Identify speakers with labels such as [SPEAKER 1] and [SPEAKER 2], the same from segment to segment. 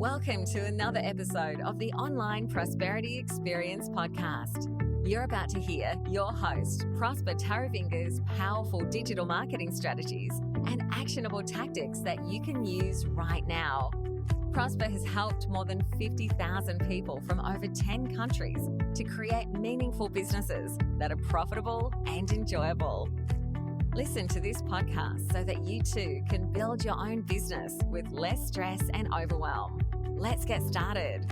[SPEAKER 1] Welcome to another episode of the Online Prosperity Experience podcast. You're about to hear your host, Prosper Taravinga's powerful digital marketing strategies and actionable tactics that you can use right now. Prosper has helped more than 50,000 people from over 10 countries to create meaningful businesses that are profitable and enjoyable. Listen to this podcast so that you too can build your own business with less stress and overwhelm. Let's get started.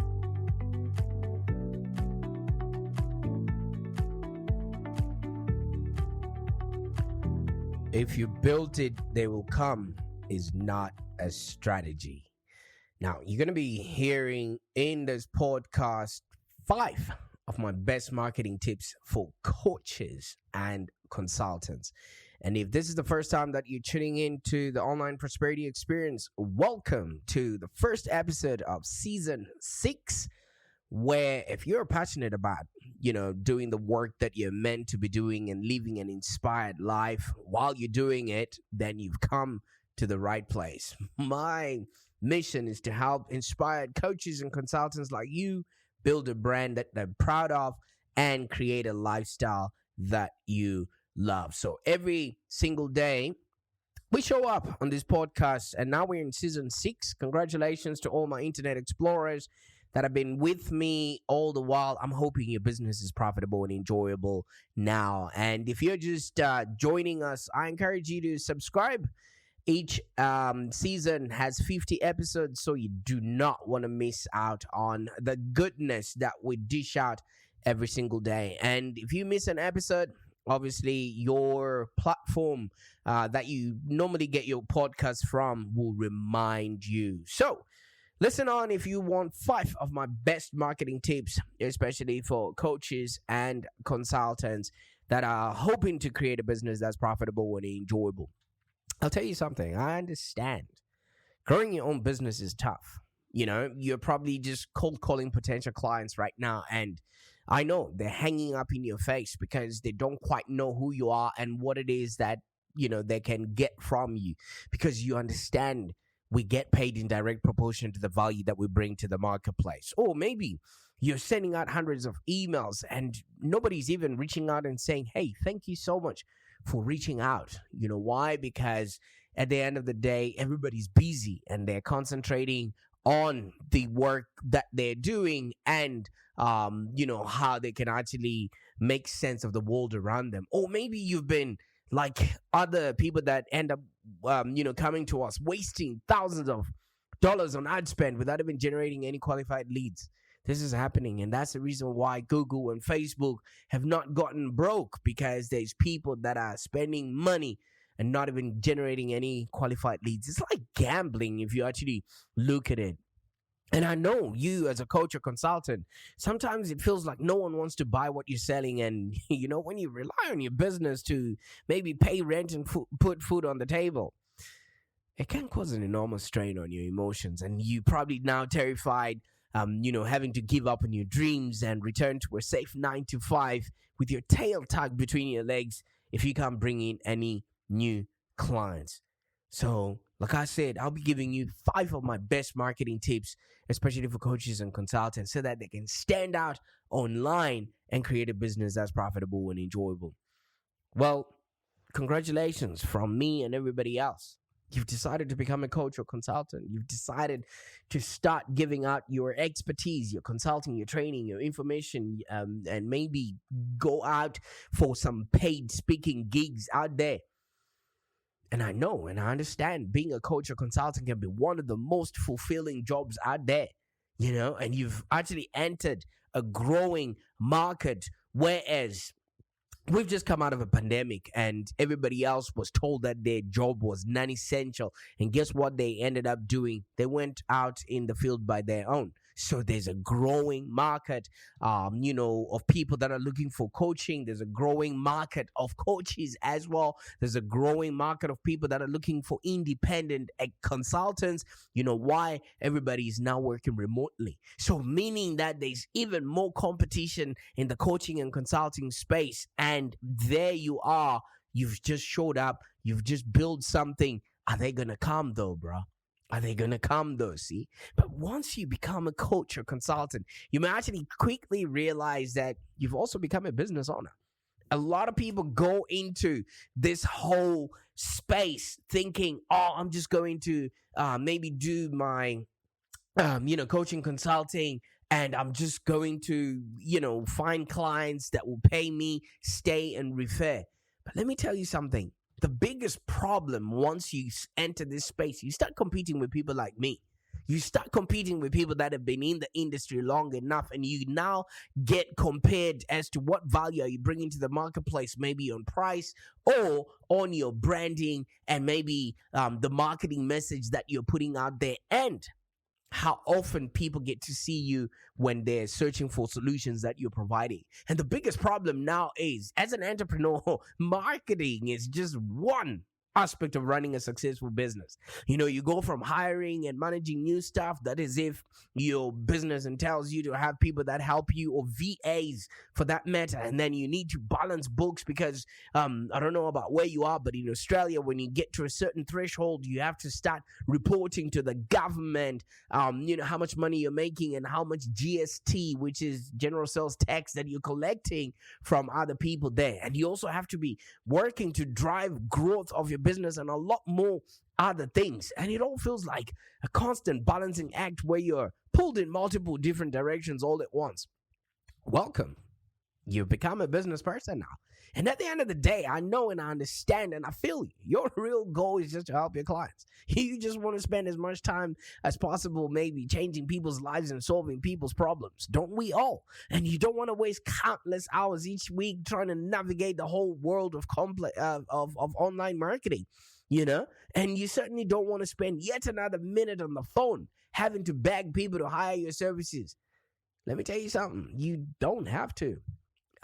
[SPEAKER 2] If you built it, they will come is not a strategy. Now, you're going to be hearing in this podcast 5 of my best marketing tips for coaches and consultants. And if this is the first time that you're tuning into the Online Prosperity Experience, welcome to the first episode of season 6, where if you're passionate about, doing the work that you're meant to be doing and living an inspired life while you're doing it, then you've come to the right place. My mission is to help inspired coaches and consultants like you build a brand that they're proud of and create a lifestyle that you love. So every single day we show up on this podcast, and now we're in season 6. Congratulations to all my internet explorers that have been with me all the while. I'm hoping your business is profitable and enjoyable now. And if you're just joining us, I encourage you to subscribe. Each season has 50 episodes, so you do not want to miss out on the goodness that we dish out every single day. And if you miss an episode, obviously your platform that you normally get your podcast from will remind you. So listen on if you want 5 of my best marketing tips, especially for coaches and consultants that are hoping to create a business that's profitable and enjoyable. I'll tell you something. I understand. Growing your own business is tough. You're probably just cold calling potential clients right now, and I know they're hanging up in your face because they don't quite know who you are and what it is that, they can get from you, because you understand we get paid in direct proportion to the value that we bring to the marketplace. Or maybe you're sending out hundreds of emails and nobody's even reaching out and saying, hey, thank you so much for reaching out. You know why? Because at the end of the day, everybody's busy and they're concentrating on the work that they're doing and how they can actually make sense of the world around them. Or maybe you've been like other people that end up coming to us wasting thousands of dollars on ad spend without even generating any qualified leads. This is happening, and that's the reason why Google and Facebook have not gotten broke, because there's people that are spending money and not even generating any qualified leads. It's like gambling if you actually look at it. And I know you as a coach or consultant, sometimes it feels like no one wants to buy what you're selling. And, when you rely on your business to maybe pay rent and put food on the table, it can cause an enormous strain on your emotions. And you probably now terrified, having to give up on your dreams and return to a safe 9 to 5 with your tail tucked between your legs if you can't bring in any new clients. So, like I said, I'll be giving you 5 of my best marketing tips, especially for coaches and consultants, so that they can stand out online and create a business that's profitable and enjoyable. Well, congratulations from me and everybody else. You've decided to become a coach or consultant. You've decided to start giving out your expertise, your consulting, your training, your information, and maybe go out for some paid speaking gigs out there. And I know and I understand being a coach or consultant can be one of the most fulfilling jobs out there, and you've actually entered a growing market, whereas we've just come out of a pandemic and everybody else was told that their job was non-essential. And guess what they ended up doing? They went out in the field by their own. So there's a growing market, of people that are looking for coaching. There's a growing market of coaches as well. There's a growing market of people that are looking for independent consultants. Why? Everybody is now working remotely. So meaning that there's even more competition in the coaching and consulting space. And there you are. You've just showed up. You've just built something. Are they going to come though, bro? Are they going to come though? See, but once you become a coach or consultant, you may actually quickly realize that you've also become a business owner. A lot of people go into this whole space thinking, oh, I'm just going to maybe do my coaching consulting, and I'm just going to, find clients that will pay me, stay and refer. But let me tell you something. The biggest problem once you enter this space, you start competing with people like me. You start competing with people that have been in the industry long enough, and you now get compared as to what value are you bringing to the marketplace, maybe on price or on your branding, and maybe the marketing message that you're putting out there, and how often people get to see you when they're searching for solutions that you're providing. And the biggest problem now is, as an entrepreneur, marketing is just one aspect of running a successful business. You go from hiring and managing new staff, that is if your business entails you to have people that help you, or VAs for that matter, and then you need to balance books because I don't know about where you are, but in Australia, when you get to a certain threshold, you have to start reporting to the government how much money you're making and how much GST, which is general sales tax, that you're collecting from other people there. And you also have to be working to drive growth of your business and a lot more other things. And it all feels like a constant balancing act where you're pulled in multiple different directions all at once. Welcome. You've become a business person now. And at the end of the day, I know and I understand and I feel you. Your real goal is just to help your clients. You just want to spend as much time as possible maybe changing people's lives and solving people's problems. Don't we all? And you don't want to waste countless hours each week trying to navigate the whole world of of online marketing, And you certainly don't want to spend yet another minute on the phone having to beg people to hire your services. Let me tell you something. You don't have to.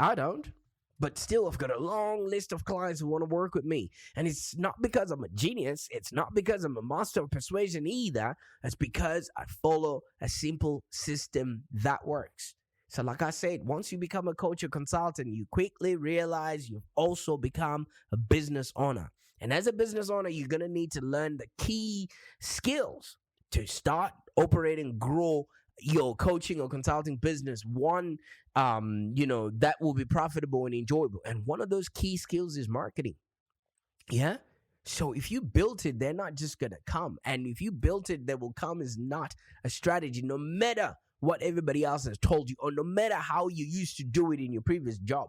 [SPEAKER 2] I don't. But still, I've got a long list of clients who want to work with me. And it's not because I'm a genius. It's not because I'm a master of persuasion either. It's because I follow a simple system that works. So like I said, once you become a coach or consultant, you quickly realize you've also become a business owner. And as a business owner, you're going to need to learn the key skills to start, operate, and grow your coaching or consulting business, one that will be profitable and enjoyable. And one of those key skills is marketing. Yeah. So if you built it, they're not just gonna come. And if you built it, they will come is not a strategy, no matter what everybody else has told you, or no matter how you used to do it in your previous job.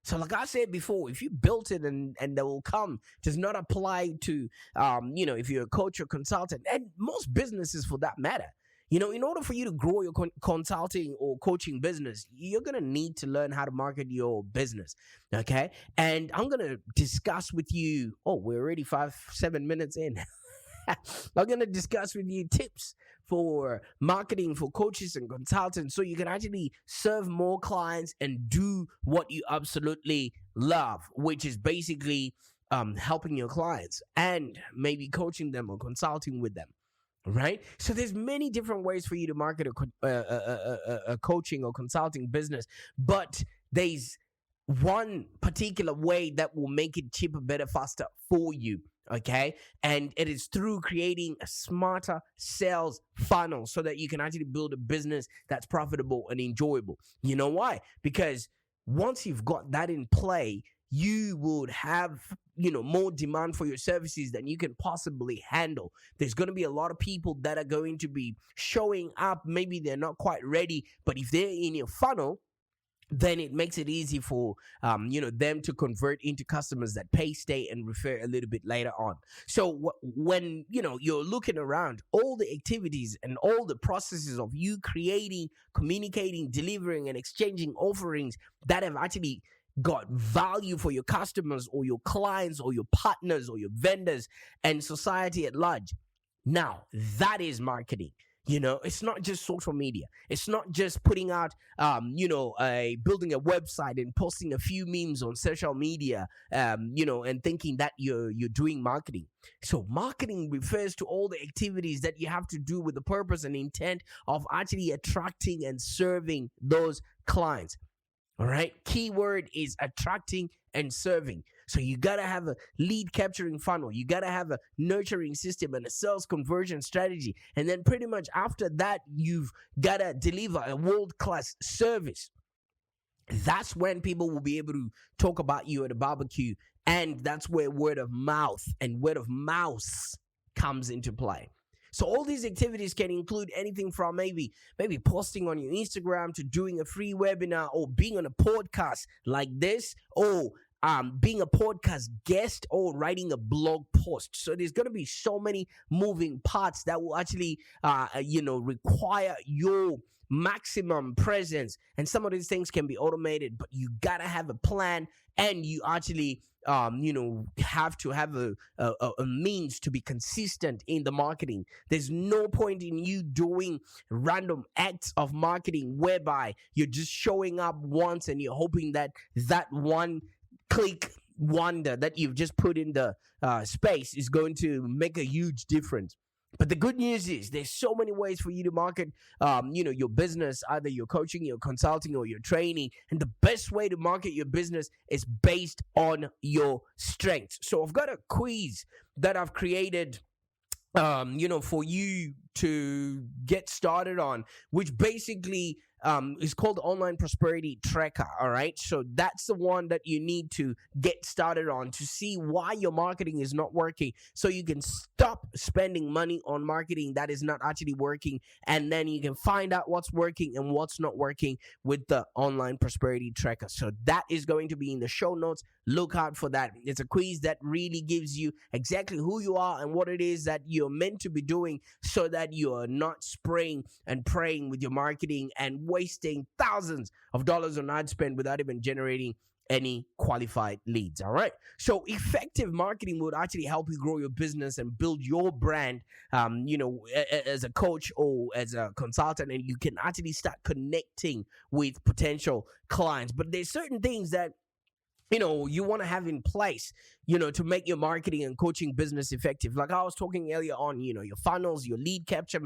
[SPEAKER 2] So like I said before, if you built it and they will come, does not apply to if you're a coach or consultant, and most businesses for that matter. In order for you to grow your consulting or coaching business, you're going to need to learn how to market your business, okay? And I'm going to discuss with you, we're already 7 minutes in. I'm going to discuss with you tips for marketing for coaches and consultants so you can actually serve more clients and do what you absolutely love, which is basically helping your clients and maybe coaching them or consulting with them. Right? So there's many different ways for you to market a coaching or consulting business, but there's one particular way that will make it cheaper, better, faster for you. Okay. And it is through creating a smarter sales funnel so that you can actually build a business that's profitable and enjoyable. You know why? Because once you've got that in play, you would have, more demand for your services than you can possibly handle. There's going to be a lot of people that are going to be showing up. Maybe they're not quite ready, but if they're in your funnel, then it makes it easy for, them to convert into customers that pay, stay, and refer a little bit later on. So when, you're looking around, all the activities and all the processes of you creating, communicating, delivering, and exchanging offerings that have actually got value for your customers or your clients or your partners or your vendors and society at large. Now, that is marketing. It's not just social media. It's not just putting out, building a website and posting a few memes on social media, and thinking that you're doing marketing. So marketing refers to all the activities that you have to do with the purpose and intent of actually attracting and serving those clients. All right. Keyword is attracting and serving. So you got to have a lead capturing funnel. You got to have a nurturing system and a sales conversion strategy. And then pretty much after that, you've got to deliver a world-class service. That's when people will be able to talk about you at a barbecue. And that's where word of mouth and word of mouse comes into play. So all these activities can include anything from maybe posting on your Instagram to doing a free webinar or being on a podcast like this, or being a podcast guest or writing a blog post. So there's going to be so many moving parts that will actually, require your maximum presence. And some of these things can be automated, but you got to have a plan, and you actually have to have a means to be consistent in the marketing. There's no point in you doing random acts of marketing whereby you're just showing up once and you're hoping that one click wonder that you've just put in the space is going to make a huge difference. But the good news is there's so many ways for you to market, your business, either your coaching, your consulting, or your training. And the best way to market your business is based on your strengths. So I've got a quiz that I've created, for you to get started on, which basically is called the Online Prosperity Tracker. All right. So that's the one that you need to get started on to see why your marketing is not working, so you can stop spending money on marketing that is not actually working. And then you can find out what's working and what's not working with the Online Prosperity Tracker. So that is going to be in the show notes. Look out for that. It's a quiz that really gives you exactly who you are and what it is that you're meant to be doing, so that you are not spraying and praying with your marketing and wasting thousands of dollars on ad spend without even generating any qualified leads. All right. So effective marketing would actually help you grow your business and build your brand, as a coach or as a consultant, and you can actually start connecting with potential clients. But there's certain things that you want to have in place, to make your marketing and coaching business effective. Like I was talking earlier on, your funnels, your lead capture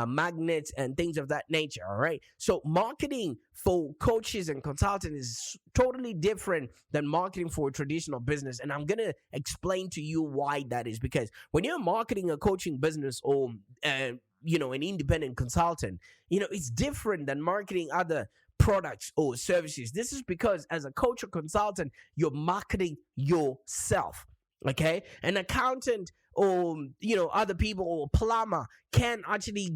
[SPEAKER 2] magnets, and things of that nature. All right. So marketing for coaches and consultants is totally different than marketing for a traditional business. And I'm going to explain to you why that is, because when you're marketing a coaching business or, an independent consultant, it's different than marketing other products or services. This is because as a coach or consultant, you're marketing yourself. Okay. An accountant or, other people or plumber can actually,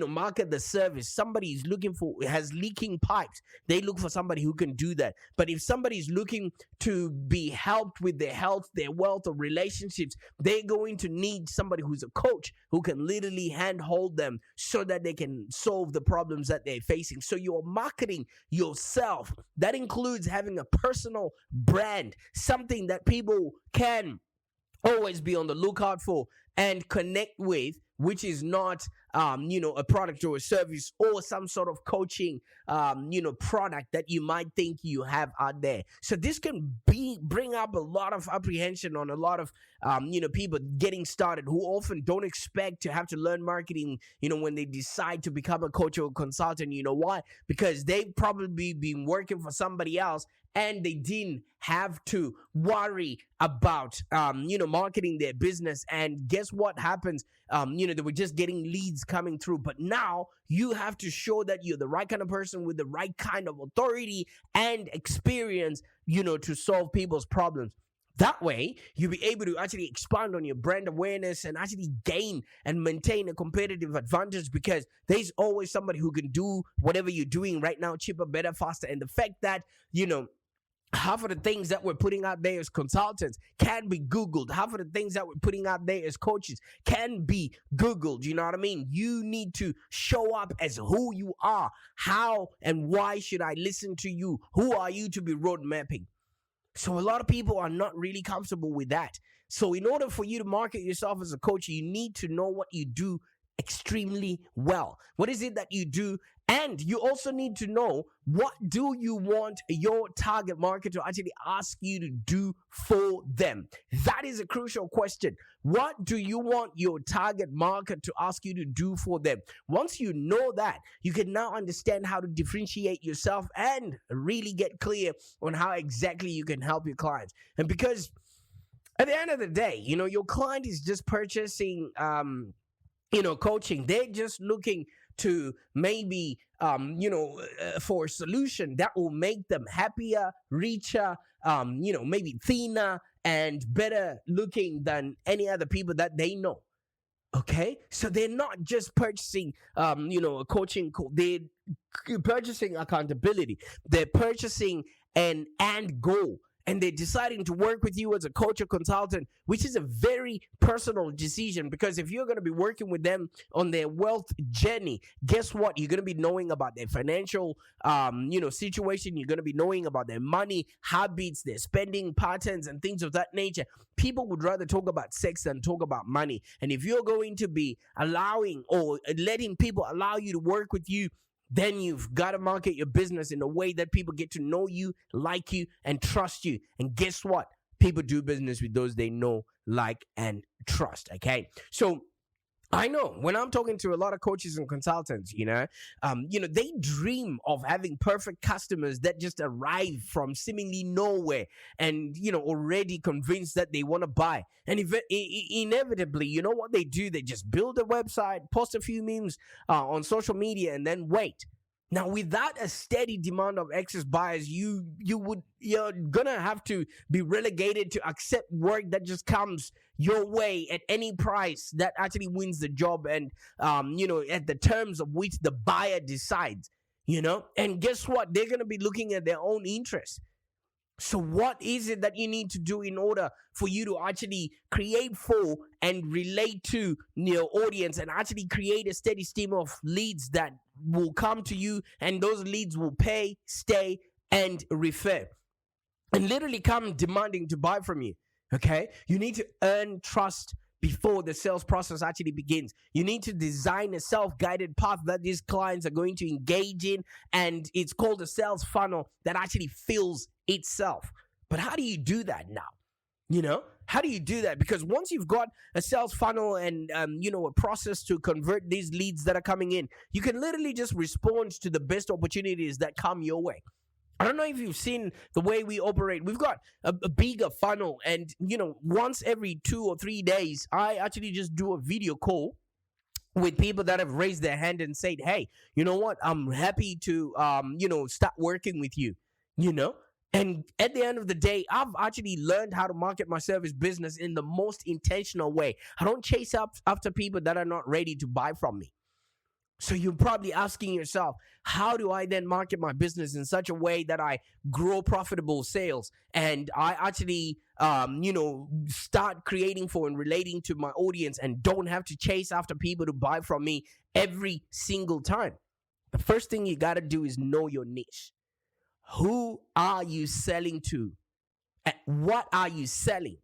[SPEAKER 2] market the service. Somebody is has leaking pipes. They look for somebody who can do that. But if somebody is looking to be helped with their health, their wealth, or relationships, they're going to need somebody who's a coach who can literally handhold them so that they can solve the problems that they're facing. So you're marketing yourself. That includes having a personal brand, something that people can always be on the lookout for and connect with, which is not, a product or a service or some sort of coaching, product that you might think you have out there. So this can bring up a lot of apprehension on a lot of, people getting started who often don't expect to have to learn marketing, when they decide to become a coach or consultant. You know why? Because they've probably been working for somebody else and they didn't have to worry about, marketing their business. And guess what happens? They were just getting leads coming through. But now you have to show that you're the right kind of person with the right kind of authority and experience, to solve people's problems. That way, you'll be able to actually expand on your brand awareness and actually gain and maintain a competitive advantage, because there's always somebody who can do whatever you're doing right now cheaper, better, faster. And the fact that, half of the things that we're putting out there as consultants can be Googled. Half of the things that we're putting out there as coaches can be Googled. You know what I mean? You need to show up as who you are. How and why should I listen to you? Who are you to be road mapping? So a lot of people are not really comfortable with that. So in order for you to market yourself as a coach, you need to know what you do extremely well. What is it that you do? And you also need to know, what do you want your target market to actually ask you to do for them? That is a crucial question. What do you want your target market to ask you to do for them? Once you know that, you can now understand how to differentiate yourself and really get clear on how exactly you can help your clients. And because At the end of the day, your client is just purchasing coaching. They're just looking to maybe for a solution that will make them happier, richer, maybe thinner and better looking than any other people that they know. Okay, so they're not just purchasing a coaching they're purchasing accountability. They're purchasing an end goal, and they're deciding to work with you as a coach or consultant, which is a very personal decision. Because if you're going to be working with them on their wealth journey, guess what? You're going to be knowing about their financial situation. You're going to be knowing about their money habits, their spending patterns, and things of that nature. People would rather talk about sex than talk about money. And if you're going to be allowing or letting people allow you to work with you, then you've got to market your business in a way that people get to know you, like you, and trust you. And guess what? People do business with those they know, like, and trust. Okay, so I know when I'm talking to a lot of coaches and consultants, they dream of having perfect customers that just arrive from seemingly nowhere and, already convinced that they want to buy. And inevitably, you know what they do? They just build a website, post a few memes on social media, and then wait. Now, without a steady demand of excess buyers, you're gonna have to be relegated to accept work that just comes your way at any price that actually wins the job, and at the terms of which the buyer decides. And guess what? They're gonna be looking at their own interests. So what is it that you need to do in order for you to actually create for and relate to your audience and actually create a steady stream of leads that will come to you, and those leads will pay, stay, and refer, and literally come demanding to buy from you? Okay? You need to earn trust before the sales process actually begins. You need to design a self-guided path that these clients are going to engage in, and it's called a sales funnel that actually fills itself. But how do you do that now? How do you do that? Because once you've got a sales funnel and a process to convert these leads that are coming in, you can literally just respond to the best opportunities that come your way. I don't know if you've seen the way we operate. We've got a bigger funnel, and once every 2 or 3 days, I actually just do a video call with people that have raised their hand and said, hey, you know what? I'm happy to start working with you. And at the end of the day, I've actually learned how to market my service business in the most intentional way. I don't chase up after people that are not ready to buy from me. So you're probably asking yourself, how do I then market my business in such a way that I grow profitable sales and I actually, start creating for and relating to my audience and don't have to chase after people to buy from me every single time? The first thing you got to do is know your niche. Who are you selling to? And what are you selling?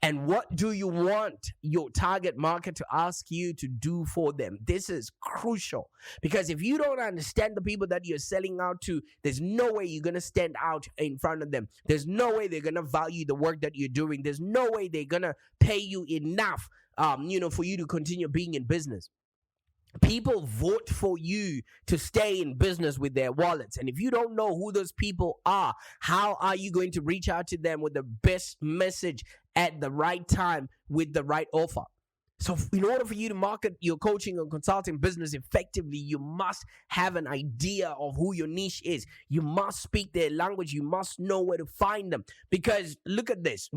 [SPEAKER 2] And what do you want your target market to ask you to do for them? This is crucial, because if you don't understand the people that you're selling out to, there's no way you're going to stand out in front of them. There's no way they're going to value the work that you're doing. There's no way they're going to pay you enough, for you to continue being in business. People vote for you to stay in business with their wallets. And if you don't know who those people are, how are you going to reach out to them with the best message at the right time with the right offer? So in order for you to market your coaching and consulting business effectively, you must have an idea of who your niche is. You must speak their language. You must know where to find them. Because look at this.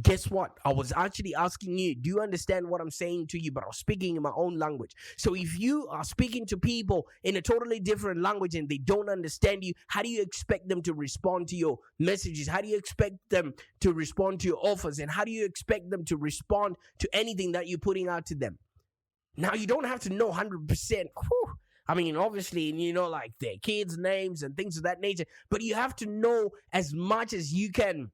[SPEAKER 2] Guess what? I was actually asking you, do you understand what I'm saying to you? But I was speaking in my own language. So if you are speaking to people in a totally different language and they don't understand you, how do you expect them to respond to your messages? How do you expect them to respond to your offers? And how do you expect them to respond to anything that you're putting out to them? Now, you don't have to know 100%. I mean, obviously, like their kids' names and things of that nature. But you have to know as much as you can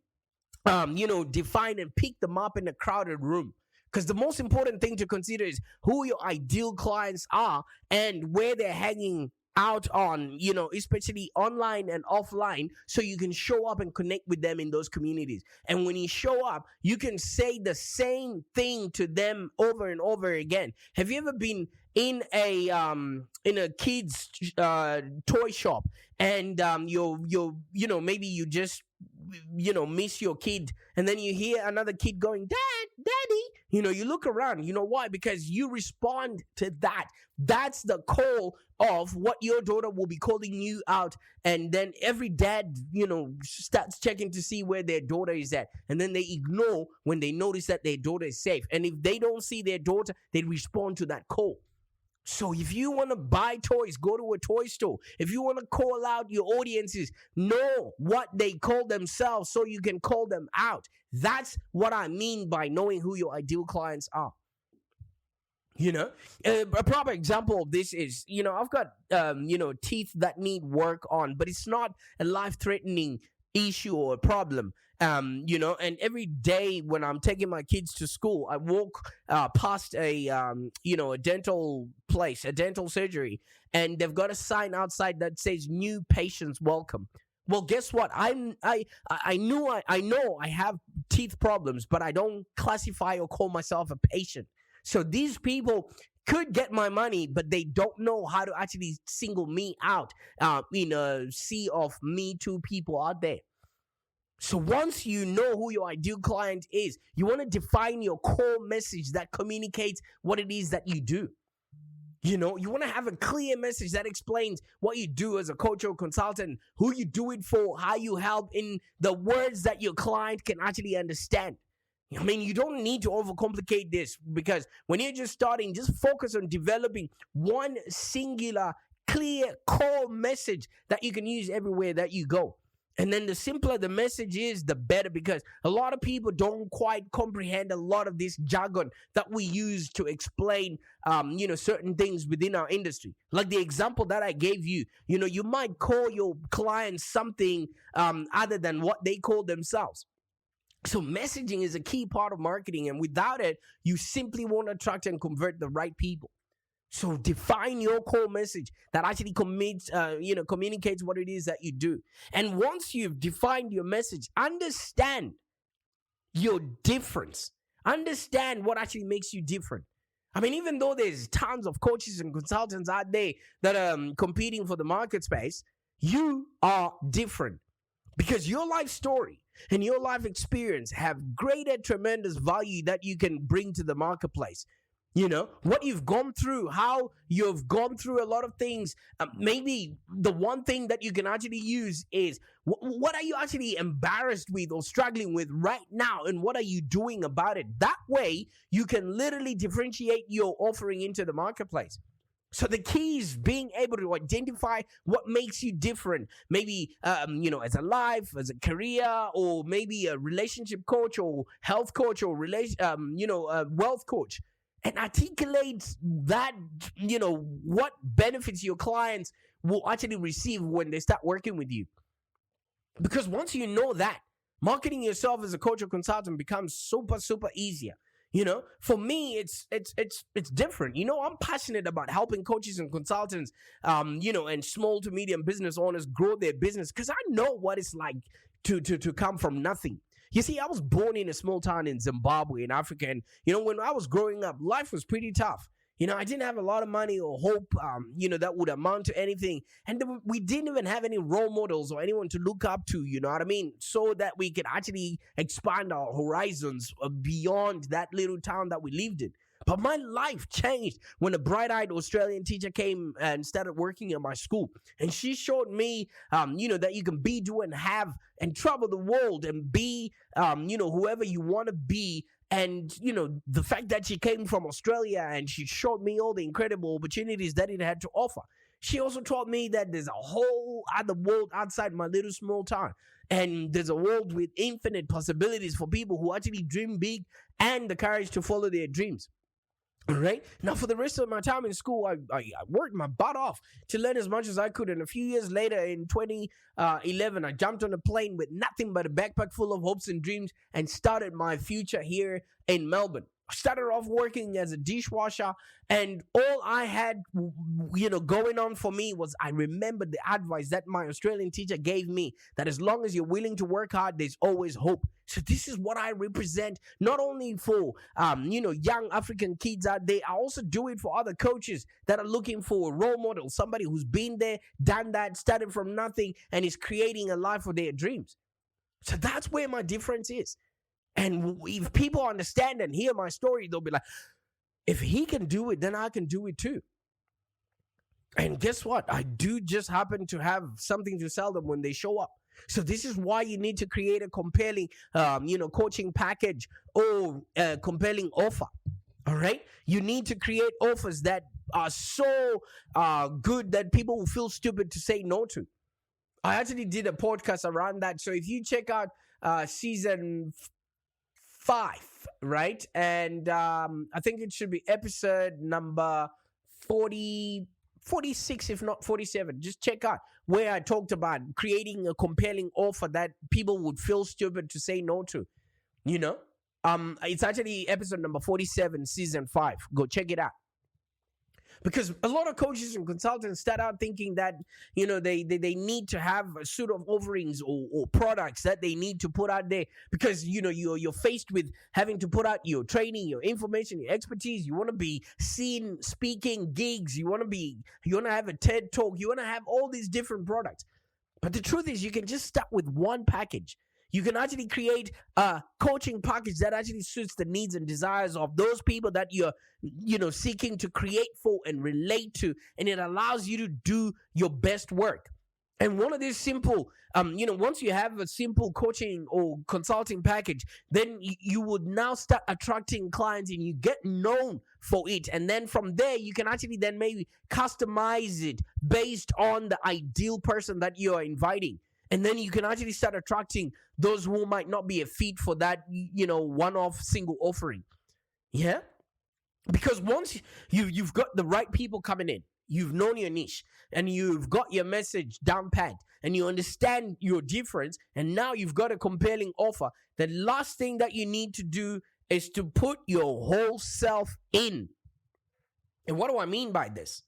[SPEAKER 2] define and pick them up in a crowded room. Because the most important thing to consider is who your ideal clients are and where they're hanging out on, especially online and offline, so you can show up and connect with them in those communities. And when you show up, you can say the same thing to them over and over again. Have you ever been in a kid's toy shop, and maybe you just miss your kid, and then you hear another kid going, "Dad, Daddy," you look around. You know why? Because you respond to that. That's the call of what your daughter will be calling you out. And then every dad starts checking to see where their daughter is at, and then they ignore when they notice that their daughter is safe. And if they don't see their daughter, they respond to that call. So if you want to buy toys, go to a toy store. If you want to call out your audiences, know what they call themselves so you can call them out. That's what I mean by knowing who your ideal clients are. A proper example of this is, I've got, teeth that need work on, but it's not a life-threatening issue or a problem. And every day when I'm taking my kids to school, I walk past a dental place, a dental surgery, and they've got a sign outside that says "New patients welcome." Well, guess what? I know I have teeth problems, but I don't classify or call myself a patient. So these people could get my money, but they don't know how to actually single me out in a sea of Me Too people out there. So once you know who your ideal client is, you want to define your core message that communicates what it is that you do. You want to have a clear message that explains what you do as a coach or consultant, who you do it for, how you help, in the words that your client can actually understand. I mean, you don't need to overcomplicate this, because when you're just starting, just focus on developing one singular, clear, core message that you can use everywhere that you go. And then the simpler the message is, the better, because a lot of people don't quite comprehend a lot of this jargon that we use to explain, certain things within our industry. Like the example that I gave you, you might call your clients something other than what they call themselves. So messaging is a key part of marketing, and without it, you simply won't attract and convert the right people. So define your core message that actually communicates what it is that you do. And once you've defined your message, understand your difference. Understand what actually makes you different. I mean, even though there's tons of coaches and consultants out there that are competing for the market space, you are different, because your life story and your life experience have greater, tremendous value that you can bring to the marketplace. What you've gone through, how you've gone through a lot of things. Maybe the one thing that you can actually use is, what are you actually embarrassed with or struggling with right now, and what are you doing about it? That way, you can literally differentiate your offering into the marketplace. So the key is being able to identify what makes you different. Maybe, as a life, as a career, or maybe a relationship coach or health coach or wealth coach. And articulate that, what benefits your clients will actually receive when they start working with you. Because once you know that, marketing yourself as a coach or consultant becomes super, super easier. For me, it's different. I'm passionate about helping coaches and consultants, and small to medium business owners grow their business, because I know what it's like to come from nothing. You see, I was born in a small town in Zimbabwe, in Africa, and, when I was growing up, life was pretty tough. I didn't have a lot of money or hope, that would amount to anything. And we didn't even have any role models or anyone to look up to, you know what I mean? So that we could actually expand our horizons beyond that little town that we lived in. But my life changed when a bright-eyed Australian teacher came and started working at my school. And she showed me, that you can be, do, and have, and travel the world and be, whoever you want to be. And, the fact that she came from Australia and she showed me all the incredible opportunities that it had to offer. She also taught me that there's a whole other world outside my little small town. And there's a world with infinite possibilities for people who actually dream big and the courage to follow their dreams. All right. Now, for the rest of my time in school, I worked my butt off to learn as much as I could. And a few years later, in 2011, I jumped on a plane with nothing but a backpack full of hopes and dreams and started my future here in Melbourne. Started off working as a dishwasher, and all I had, going on for me was I remembered the advice that my Australian teacher gave me, that as long as you're willing to work hard, there's always hope. So this is what I represent, not only for young African kids out there. I also do it for other coaches that are looking for a role model, somebody who's been there, done that, started from nothing, and is creating a life of their dreams. So that's where my difference is. And if people understand and hear my story, they'll be like, if he can do it, then I can do it too. And guess what? I do just happen to have something to sell them when they show up. So this is why you need to create a compelling, coaching package or a compelling offer. All right? You need to create offers that are so good that people will feel stupid to say no to. I actually did a podcast around that. So if you check out season 5, right? And I think it should be episode number 46, if not 47. Just check out where I talked about creating a compelling offer that people would feel stupid to say no to. It's actually episode number 47, season 5. Go check it out. Because a lot of coaches and consultants start out thinking that, they need to have a suite of offerings or products that they need to put out there because, you're faced with having to put out your training, your information, your expertise. You want to be seen speaking gigs. You want to have a TED talk. You want to have all these different products. But the truth is you can just start with one package. You can actually create a coaching package that actually suits the needs and desires of those people that you're, seeking to create for and relate to. And it allows you to do your best work. And one of these simple, once you have a simple coaching or consulting package, then you would now start attracting clients and you get known for it. And then from there, you can actually then maybe customize it based on the ideal person that you are inviting. And then you can actually start attracting those who might not be a fit for that, one-off single offering. Yeah? Because once you've got the right people coming in, you've known your niche, and you've got your message down pat, and you understand your difference, and now you've got a compelling offer, the last thing that you need to do is to put your whole self in. And what do I mean by this?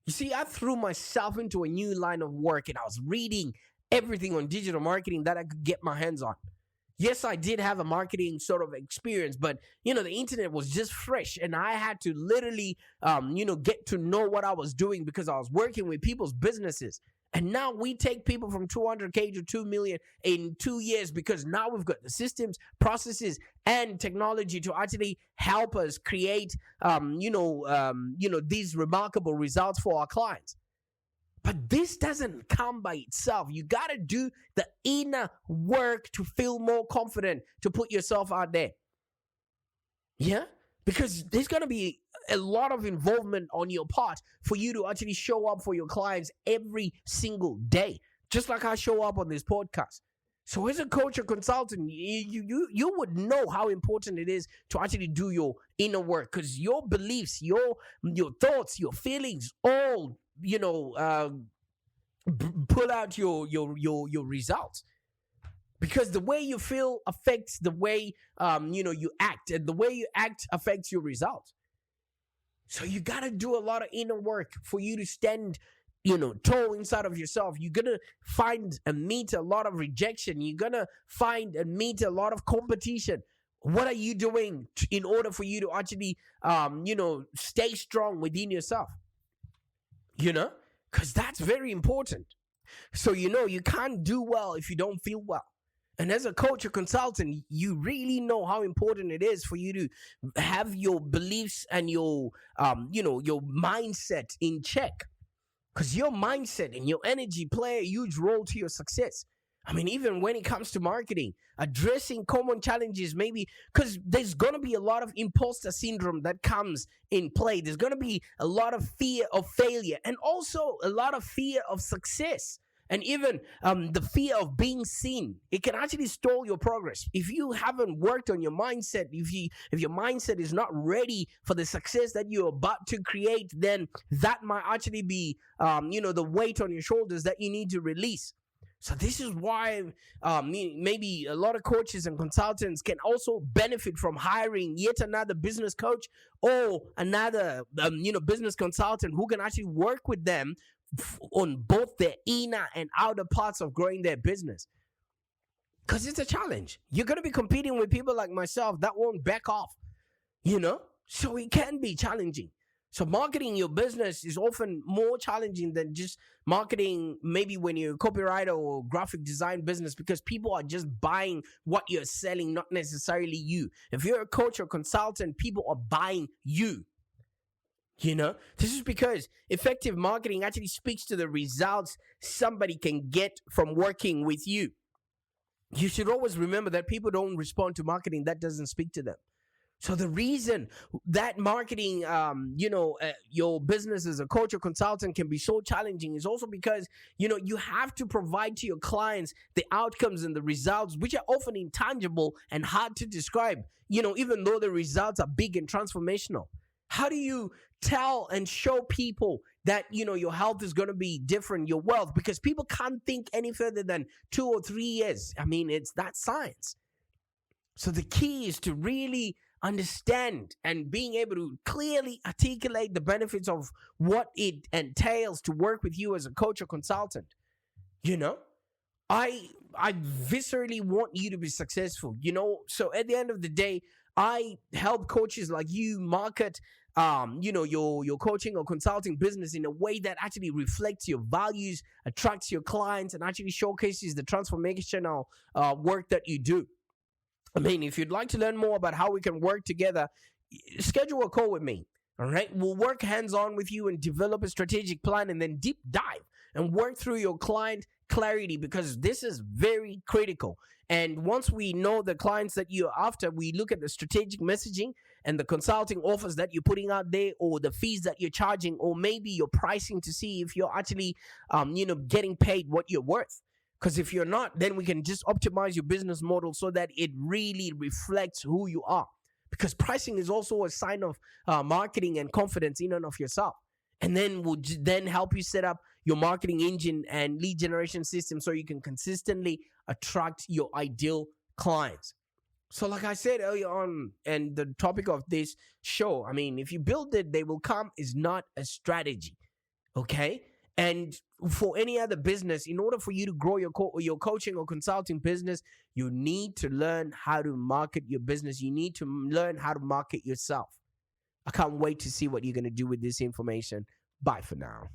[SPEAKER 2] You see, I threw myself into a new line of work, and I was reading everything on digital marketing that I could get my hands on. Yes, I did have a marketing sort of experience, but, the internet was just fresh, and I had to literally, get to know what I was doing because I was working with people's businesses. And now we take people from 200K to 2 million in 2 years because now we've got the systems, processes, and technology to actually help us create, these remarkable results for our clients. But this doesn't come by itself. You got to do the inner work to feel more confident to put yourself out there. Yeah? Because there's going to be a lot of involvement on your part for you to actually show up for your clients every single day, just like I show up on this podcast. So as a coach or consultant, you would know how important it is to actually do your inner work, because your beliefs, your thoughts, your feelings, all pull out your results, because the way you feel affects the way you act, and the way you act affects your results. So you got to do a lot of inner work for you to stand tall inside of yourself. You're gonna find and meet a lot of rejection. You're gonna find and meet a lot of competition. What are you doing in order for you to actually stay strong within yourself? Because that's very important. So, you can't do well if you don't feel well. And as a coach or consultant, you really know how important it is for you to have your beliefs and your mindset in check. Because your mindset and your energy play a huge role to your success. I mean, even when it comes to marketing, addressing common challenges, maybe because there's going to be a lot of imposter syndrome that comes in play. There's going to be a lot of fear of failure, and also a lot of fear of success, and even the fear of being seen. It can actually stall your progress. If you haven't worked on your mindset, if your mindset is not ready for the success that you're about to create, then that might actually be the weight on your shoulders that you need to release. So this is why maybe a lot of coaches and consultants can also benefit from hiring yet another business coach or another business consultant who can actually work with them on both their inner and outer parts of growing their business. Because it's a challenge. You're going to be competing with people like myself that won't back off, so it can be challenging. So marketing your business is often more challenging than just marketing maybe when you're a copywriter or graphic design business, because people are just buying what you're selling, not necessarily you. If you're a coach or consultant, people are buying you. This is because effective marketing actually speaks to the results somebody can get from working with you. You should always remember that people don't respond to marketing that doesn't speak to them. So the reason that marketing, your business as a coach or consultant can be so challenging is also because, you have to provide to your clients the outcomes and the results, which are often intangible and hard to describe, even though the results are big and transformational. How do you tell and show people that, your health is going to be different, your wealth? Because people can't think any further than 2 or 3 years. I mean, it's that science. So the key is to really understand and being able to clearly articulate the benefits of what it entails to work with you as a coach or consultant. I viscerally want you to be successful, so at the end of the day, I help coaches like you market your coaching or consulting business in a way that actually reflects your values, attracts your clients, and actually showcases the transformational work that you do. I mean, if you'd like to learn more about how we can work together, schedule a call with me. All right. We'll work hands-on with you and develop a strategic plan, and then deep dive and work through your client clarity, because this is very critical. And once we know the clients that you're after, we look at the strategic messaging and the consulting offers that you're putting out there, or the fees that you're charging, or maybe your pricing, to see if you're actually, getting paid what you're worth. Because if you're not, then we can just optimize your business model so that it really reflects who you are. Because pricing is also a sign of marketing and confidence in and of yourself. And then we'll then help you set up your marketing engine and lead generation system so you can consistently attract your ideal clients. So like I said earlier on, and the topic of this show, I mean, if you build it, they will come is not a strategy. Okay? And for any other business, in order for you to grow your coaching or consulting business, you need to learn how to market your business. You need to learn how to market yourself. I can't wait to see what you're going to do with this information. Bye for now.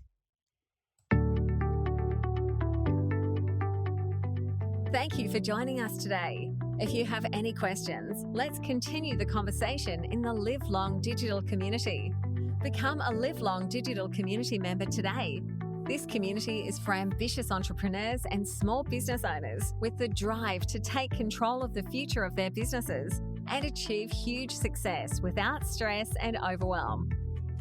[SPEAKER 1] Thank you for joining us today. If you have any questions, let's continue the conversation in the Live Long Digital community. Become a Live Long Digital community member today. This community is for ambitious entrepreneurs and small business owners with the drive to take control of the future of their businesses and achieve huge success without stress and overwhelm.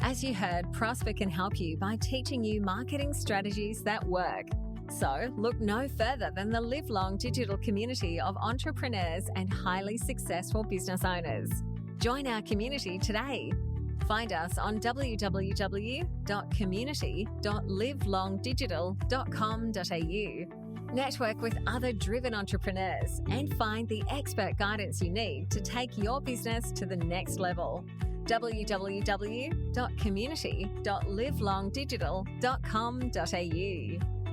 [SPEAKER 1] As you heard, Prosper can help you by teaching you marketing strategies that work. So look no further than the Live Long Digital community of entrepreneurs and highly successful business owners. Join our community today. Find us on www.community.livelongdigital.com.au. Network with other driven entrepreneurs and find the expert guidance you need to take your business to the next level. www.community.livelongdigital.com.au